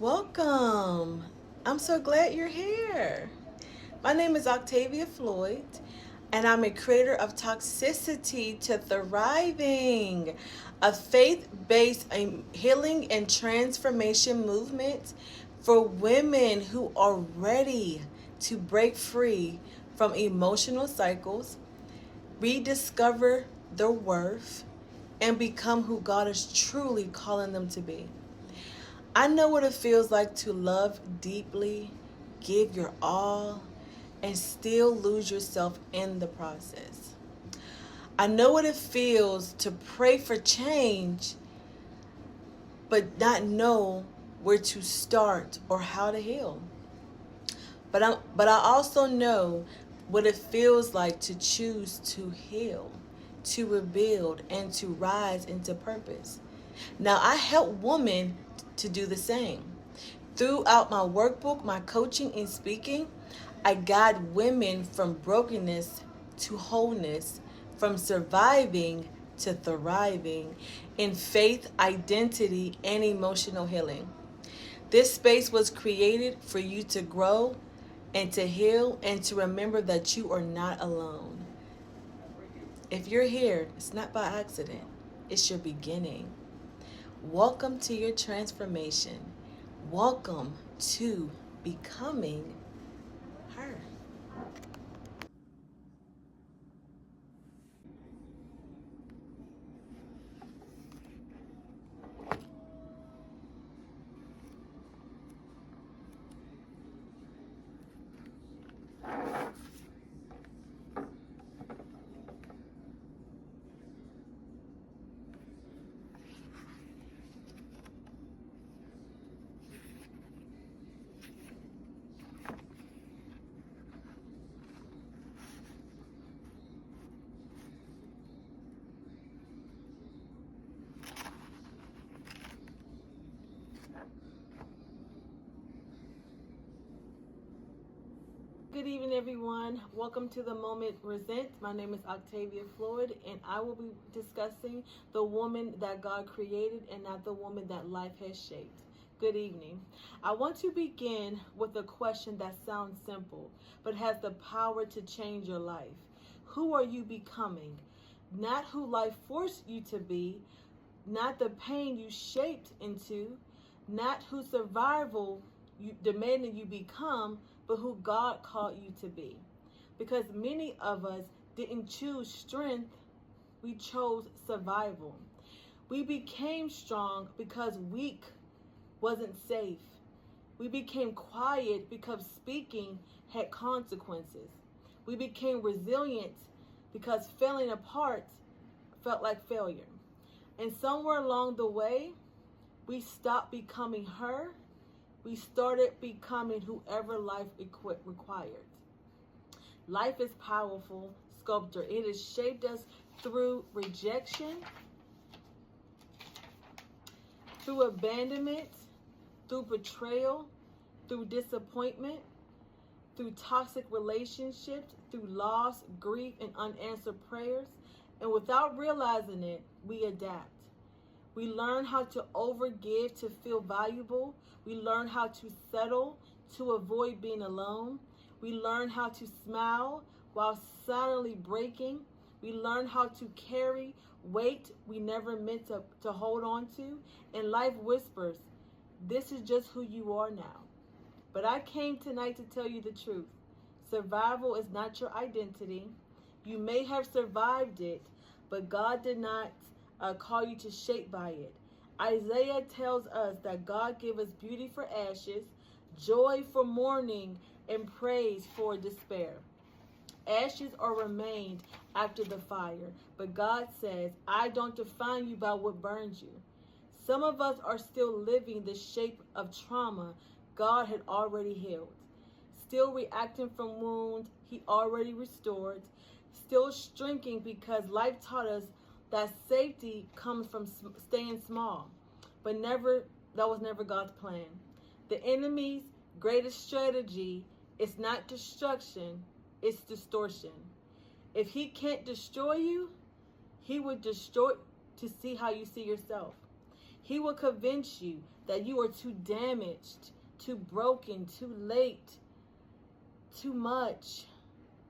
Welcome. I'm so glad you're here. My name is Octavia Floyd, and I'm a creator of Toxicity to Thriving, a faith based healing and transformation movement for women who are ready to break free from emotional cycles, rediscover their worth, and become who God is truly calling them to be. I know what it feels like to love deeply, give your all, and still lose yourself in the process. I know what it feels to pray for change, but not know where to start or how to heal. But I also know what it feels like to choose to heal, to rebuild, and to rise into purpose. Now, I help women to do the same. Throughout my workbook, my coaching, and speaking, I guide women from brokenness to wholeness, from surviving to thriving in faith, identity, and emotional healing. This space was created for you to grow and to heal and to remember that you are not alone. If you're here, it's not by accident, it's your beginning. Welcome to your transformation. Welcome to becoming her. Good evening, everyone. Welcome to the Moment Present. My name is Octavia Floyd, and I will be discussing the woman that God created and not the woman that life has shaped. Good evening. I want to begin with a question that sounds simple, but has the power to change your life. Who are you becoming? Not who life forced you to be, not the pain you shaped into, not whose survival you demanded you become, but who God called you to be. Because many of us didn't choose strength, we chose survival. We became strong because weak wasn't safe. We became quiet because speaking had consequences. We became resilient because falling apart felt like failure. And somewhere along the way, we stopped becoming her. We started becoming whoever life required. Life is powerful sculptor. It has shaped us through rejection, through abandonment, through betrayal, through disappointment, through toxic relationships, through loss, grief, and unanswered prayers. And without realizing it, we adapt. We learn how to overgive to feel valuable. We learn how to settle to avoid being alone. We learn how to smile while silently breaking. We learn how to carry weight we never meant to hold on to. And life whispers, this is just who you are now. But I came tonight to tell you the truth. Survival is not your identity. You may have survived it, but God did not call you to shape by it. Isaiah tells us that God gave us beauty for ashes, joy for mourning, and praise for despair. Ashes are remained after the fire, but God says, I don't define you by what burns you. Some of us are still living the shape of trauma God had already healed, still reacting from wounds He already restored, still shrinking because life taught us that safety comes from staying small, but that was never God's plan. The enemy's greatest strategy is not destruction, it's distortion. If he can't destroy you, he would destroy to see how you see yourself. He will convince you that you are too damaged, too broken, too late, too much,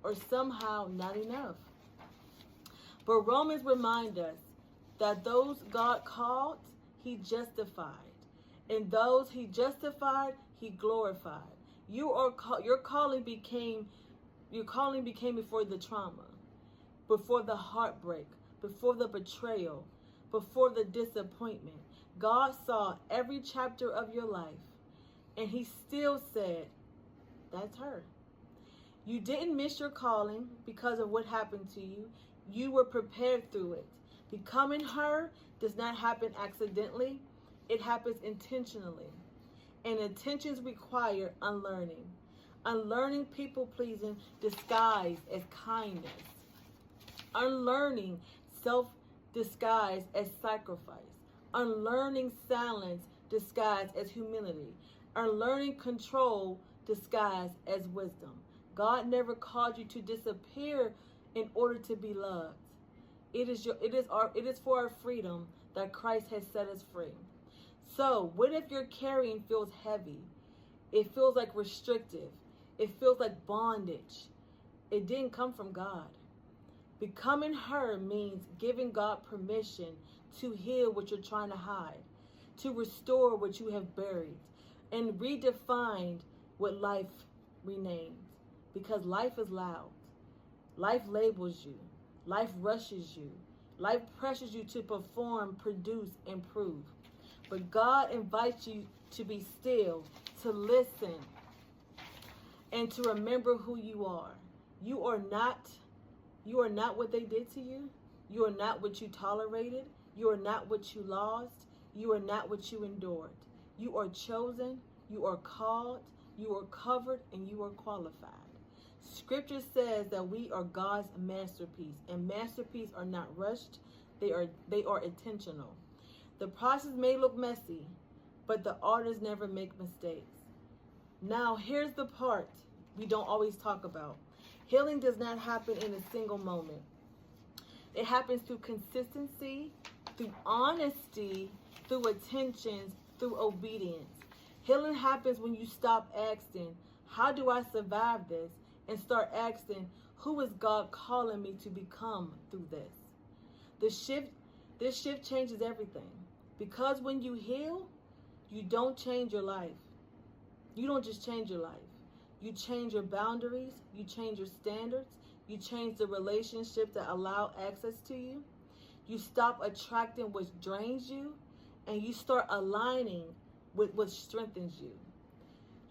or somehow not enough. But Romans remind us that those God called, he justified. And those he justified, he glorified. Your calling became before the trauma, before the heartbreak, before the betrayal, before the disappointment. God saw every chapter of your life, and he still said, that's her. You didn't miss your calling because of what happened to you. You were prepared through it. Becoming her does not happen accidentally. It happens intentionally. And intentions require unlearning. Unlearning people-pleasing disguised as kindness. Unlearning self-disguised as sacrifice. Unlearning silence disguised as humility. Unlearning control disguised as wisdom. God never called you to disappear in order to be loved. It is for our freedom that Christ has set us free. So, what if your carrying feels heavy? It feels like restrictive. It feels like bondage. It didn't come from God. Becoming her means giving God permission to heal what you're trying to hide, to restore what you have buried, and redefine what life renames. Because life is loud. Life labels you. Life rushes you. Life pressures you to perform, produce, and prove. But God invites you to be still, to listen, and to remember who you are. You are not what they did to you. You are not what you tolerated. You are not what you lost. You are not what you endured. You are chosen. You are called. You are covered, and you are qualified. Scripture says that we are God's masterpiece, and masterpieces are not rushed. They are intentional. The process may look messy, but the artists never make mistakes. Now, here's the part we don't always talk about. Healing does not happen in a single moment. It happens through consistency, through honesty, through attentions, through obedience. Healing happens when you stop asking, how do I survive this? And start asking, who is God calling me to become through this? This shift changes everything. Because when you heal, you don't change your life. You don't just change your life. You change your boundaries. You change your standards. You change the relationships that allow access to you. You stop attracting what drains you, and you start aligning with what strengthens you.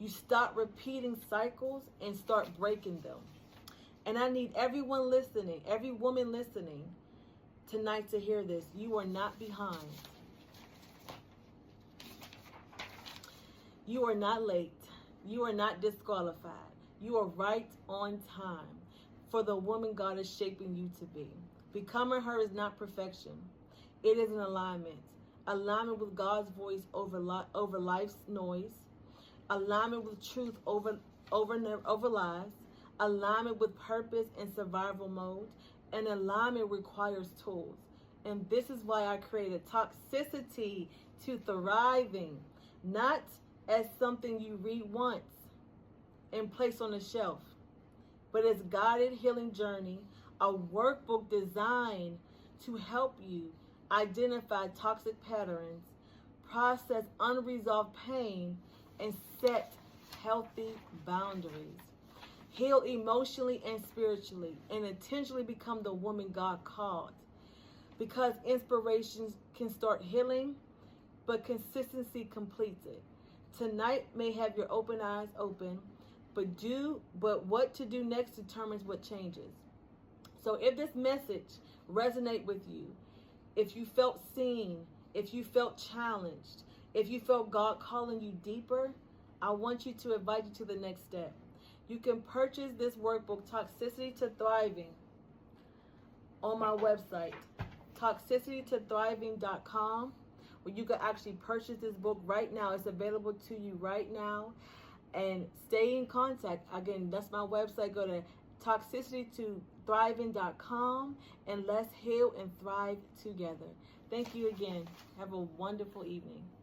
You stop repeating cycles and start breaking them. And I need everyone listening, every woman listening tonight to hear this. You are not behind. You are not late. You are not disqualified. You are right on time for the woman God is shaping you to be. Becoming her is not perfection. It is an alignment. Alignment with God's voice over life's noise. Alignment with truth over lies. Alignment with purpose and survival mode. And alignment requires tools. And this is why I created Toxicity to Thriving. Not as something you read once and place on a shelf, but as guided healing journey, a workbook designed to help you identify toxic patterns, process unresolved pain, and set healthy boundaries. Heal emotionally and spiritually, and intentionally become the woman God called. Because inspiration can start healing, but consistency completes it. Tonight may have your open eyes open, but what to do next determines what changes. So if this message resonates with you, if you felt seen, if you felt challenged, if you felt God calling you deeper, I want you to invite you to the next step. You can purchase this workbook, Toxicity to Thriving, on my website, toxicitytothriving.com, where you can actually purchase this book right now. It's available to you right now. And stay in contact. Again, that's my website. Go to toxicitytothriving.com, and let's heal and thrive together. Thank you again. Have a wonderful evening.